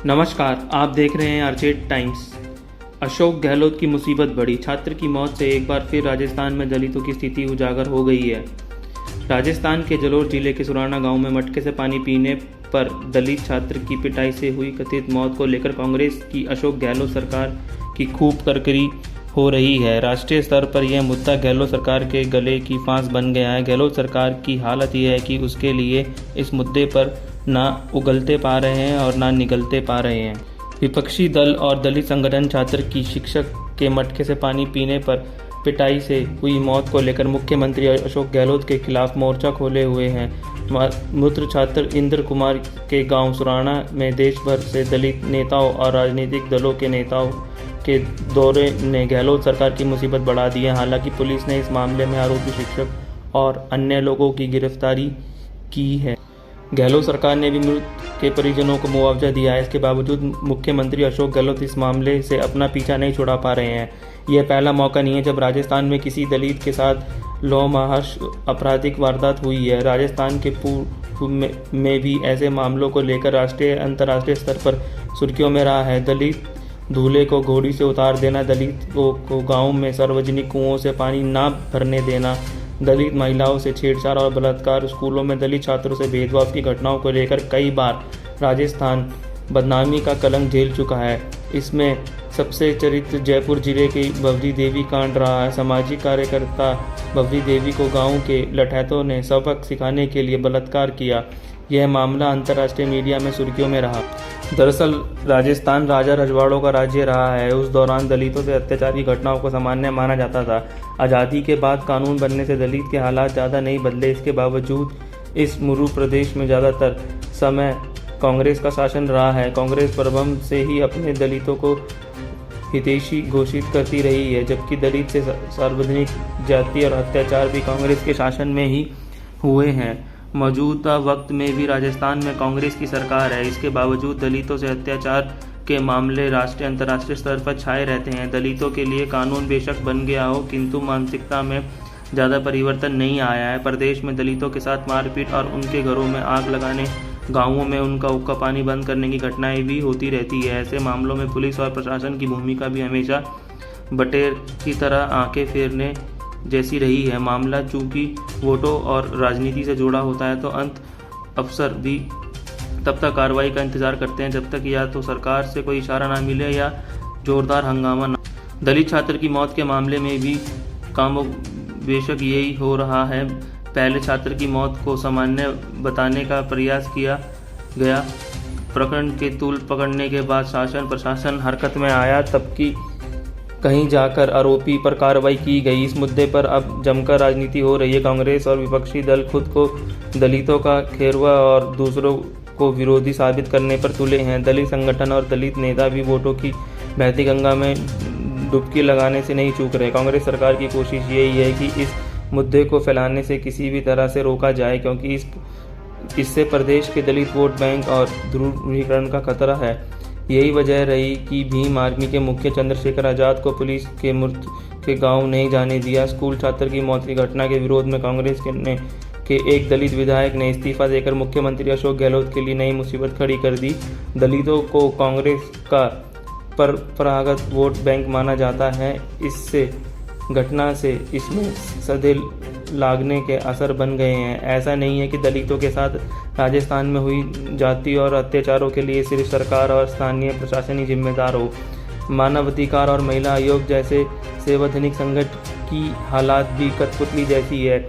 नमस्कार, आप देख रहे हैं अर्जेंट टाइम्स। अशोक गहलोत की मुसीबत बढ़ी। छात्र की मौत से एक बार फिर राजस्थान में दलितों की स्थिति उजागर हो गई है। राजस्थान के जलोर जिले के सुराना गांव में मटके से पानी पीने पर दलित छात्र की पिटाई से हुई कथित मौत को लेकर कांग्रेस की अशोक गहलोत सरकार की खूब करकरी हो रही है। राष्ट्रीय स्तर पर यह मुद्दा गहलोत सरकार के गले की फांस बन गया है। गहलोत सरकार की हालत यह है कि उसके लिए इस मुद्दे पर ना उगलते पा रहे हैं और ना निगलते पा रहे हैं। विपक्षी दल और दलित संगठन छात्र की शिक्षक के मटके से पानी पीने पर पिटाई से हुई मौत को लेकर मुख्यमंत्री अशोक गहलोत के खिलाफ मोर्चा खोले हुए हैं। मृत छात्र इंद्र कुमार के गांव सुराना में देश भर से दलित नेताओं और राजनीतिक दलों के नेताओं के दौरे ने गहलोत सरकार की मुसीबत बढ़ा दी है। हालांकि पुलिस ने इस मामले में आरोपी शिक्षक और अन्य लोगों की गिरफ्तारी की है। गहलोत सरकार ने भी मृत के परिजनों को मुआवजा दिया है। इसके बावजूद मुख्यमंत्री अशोक गहलोत इस मामले से अपना पीछा नहीं छुड़ा पा रहे हैं। यह पहला मौका नहीं है जब राजस्थान में किसी दलित के साथ लोमहर्ष आपराधिक वारदात हुई है। राजस्थान के पूर्व में भी ऐसे मामलों को लेकर राष्ट्रीय अंतर्राष्ट्रीय स्तर पर सुर्खियों में रहा है। दलित दूल्हे को घोड़ी से उतार देना, दलितों को गाँव में सार्वजनिक कुओं से पानी न भरने देना, दलित महिलाओं से छेड़छाड़ और बलात्कार, स्कूलों में दलित छात्रों से भेदभाव की घटनाओं को लेकर कई बार राजस्थान बदनामी का कलंक झेल चुका है। इसमें सबसे चरित्र जयपुर जिले की बबरी देवी कांड रहा है। सामाजिक कार्यकर्ता बबरी देवी को गांव के लठैतों ने सबक सिखाने के लिए बलात्कार किया। यह मामला अंतर्राष्ट्रीय मीडिया में सुर्खियों में रहा। दरअसल राजस्थान राजा रजवाड़ों का राज्य रहा है। उस दौरान दलितों से अत्याचार की घटनाओं को सामान्य माना जाता था। आज़ादी के बाद कानून बनने से दलित के हालात ज़्यादा नहीं बदले। इसके बावजूद इस मुरू प्रदेश में ज़्यादातर समय कांग्रेस का शासन रहा है। कांग्रेस प्रबंध से ही अपने दलितों को हितैषी घोषित करती रही है, जबकि दलित से सार्वजनिक जाति और अत्याचार भी कांग्रेस के शासन में ही हुए हैं। मौजूदा वक्त में भी राजस्थान में कांग्रेस की सरकार है। इसके बावजूद दलितों से अत्याचार के मामले राष्ट्रीय अंतर्राष्ट्रीय स्तर पर छाए रहते हैं। दलितों के लिए कानून बेशक बन गया हो, किंतु मानसिकता में ज़्यादा परिवर्तन नहीं आया है। प्रदेश में दलितों के साथ मारपीट और उनके घरों में आग लगाने, गांवों में उनका हुक्का पानी बंद करने की घटनाएं भी होती रहती है। ऐसे मामलों में पुलिस और प्रशासन की भूमिका भी हमेशा बटेर की तरह आंखें फेरने जैसी रही है। मामला चूंकि वोटों और राजनीति से जुड़ा होता है तो अंत अफसर भी तब तक कार्रवाई का इंतजार करते हैं जब तक या तो सरकार से कोई इशारा ना मिले या जोरदार हंगामा ना। दलित छात्र की मौत के मामले में भी काम बेशक यही हो रहा है। पहले छात्र की मौत को सामान्य बताने का प्रयास किया गया। प्रकरण के तूल पकड़ने के बाद शासन प्रशासन हरकत में आया, तबकि कहीं जाकर आरोपी पर कार्रवाई की गई। इस मुद्दे पर अब जमकर राजनीति हो रही है। कांग्रेस और विपक्षी दल खुद को दलितों का खेरवा और दूसरों को विरोधी साबित करने पर तुले हैं। दलित संगठन और दलित नेता भी वोटों की बहती गंगा में डुबकी लगाने से नहीं चूक रहे। कांग्रेस सरकार की कोशिश यही है कि इस मुद्दे को फैलाने से किसी भी तरह से रोका जाए, क्योंकि इससे प्रदेश के दलित वोट बैंक और ध्रुवीकरण का खतरा है। यही वजह रही कि भीम आर्मी के मुख्य चंद्रशेखर आज़ाद को पुलिस के मृत के गांव नहीं जाने दिया। स्कूल छात्र की मौत की घटना के विरोध में कांग्रेस के एक दलित विधायक ने इस्तीफा देकर मुख्यमंत्री अशोक गहलोत के लिए नई मुसीबत खड़ी कर दी। दलितों को कांग्रेस का परंपरागत वोट बैंक माना जाता है। इससे घटना से इसमें सधे लागने के असर बन गए हैं। ऐसा नहीं है कि दलितों के साथ राजस्थान में हुई जाति और अत्याचारों के लिए सिर्फ सरकार और स्थानीय प्रशासन ही जिम्मेदार हो। मानवाधिकार और महिला आयोग जैसे संवैधानिक संगठन की हालात भी कठपुतली जैसी है।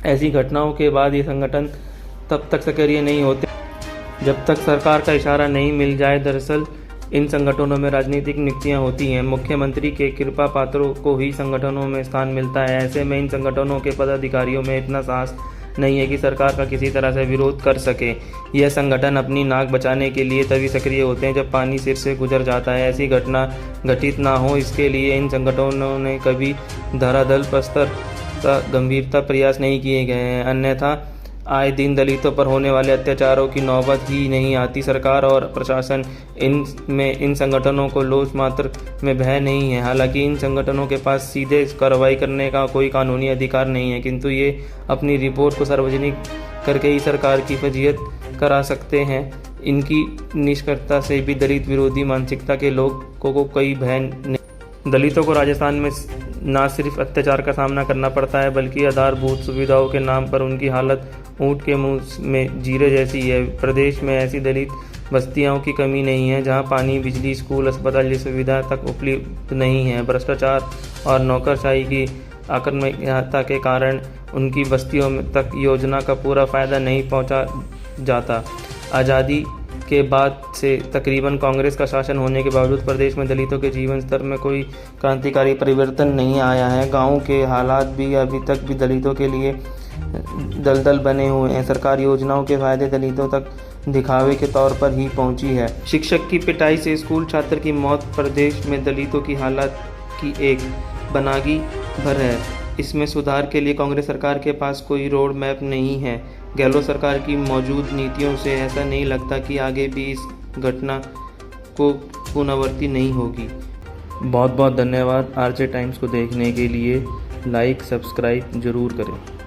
ऐसी घटनाओं के बाद ये संगठन तब तक सक्रिय नहीं होते जब तक सरकार का इशारा नहीं मिल जाए। दरअसल इन संगठनों में राजनीतिक नियुक्तियां होती हैं। मुख्यमंत्री के कृपा पात्रों को ही संगठनों में स्थान मिलता है। ऐसे में इन संगठनों के पदाधिकारियों में इतना साहस नहीं है कि सरकार का किसी तरह से विरोध कर सके। यह संगठन अपनी नाक बचाने के लिए तभी सक्रिय होते हैं जब पानी सिर से गुजर जाता है। ऐसी घटना घटित ना हो, इसके लिए इन संगठनों ने कभी धरातल पर गंभीरता प्रयास नहीं किए गए हैं। अन्यथा आए दिन दलितों पर होने वाले अत्याचारों की नौबत ही नहीं आती। सरकार और प्रशासन इन संगठनों को लोच मात्र में भय नहीं है। हालांकि इन संगठनों के पास सीधे कार्रवाई करने का कोई कानूनी अधिकार नहीं है, किंतु ये अपनी रिपोर्ट को सार्वजनिक करके ही सरकार की फजीहत करा सकते हैं। इनकी निष्क्रियता से भी दलित विरोधी मानसिकता के लोगों को कोई भय नहीं। दलितों को राजस्थान में न सिर्फ अत्याचार का सामना करना पड़ता है, बल्कि आधारभूत सुविधाओं के नाम पर उनकी हालत ऊँट के मुंह में जीरे जैसी है। प्रदेश में ऐसी दलित बस्तियों की कमी नहीं है जहां पानी, बिजली, स्कूल, अस्पताल जैसी सुविधा तक उपलब्ध नहीं है। भ्रष्टाचार और नौकरशाही की आक्रामकता के कारण उनकी बस्तियों तक योजना का पूरा फायदा नहीं पहुंचा जाता। आज़ादी के बाद से तकरीबन कांग्रेस का शासन होने के बावजूद प्रदेश में दलितों के जीवन स्तर में कोई क्रांतिकारी परिवर्तन नहीं आया है। गाँव के हालात भी अभी तक भी दलितों के लिए दलदल बने हुए हैं। सरकारी योजनाओं के फायदे दलितों तक दिखावे के तौर पर ही पहुंची है। शिक्षक की पिटाई से स्कूल छात्र की मौत प्रदेश में दलितों की हालत की एक बनागी भर है। इसमें सुधार के लिए कांग्रेस सरकार के पास कोई रोड मैप नहीं है। गहलोत सरकार की मौजूद नीतियों से ऐसा नहीं लगता कि आगे भी इस घटना को पुनरावृत्ति नहीं होगी। बहुत बहुत धन्यवाद। आरजे टाइम्स को देखने के लिए लाइक सब्सक्राइब जरूर करें।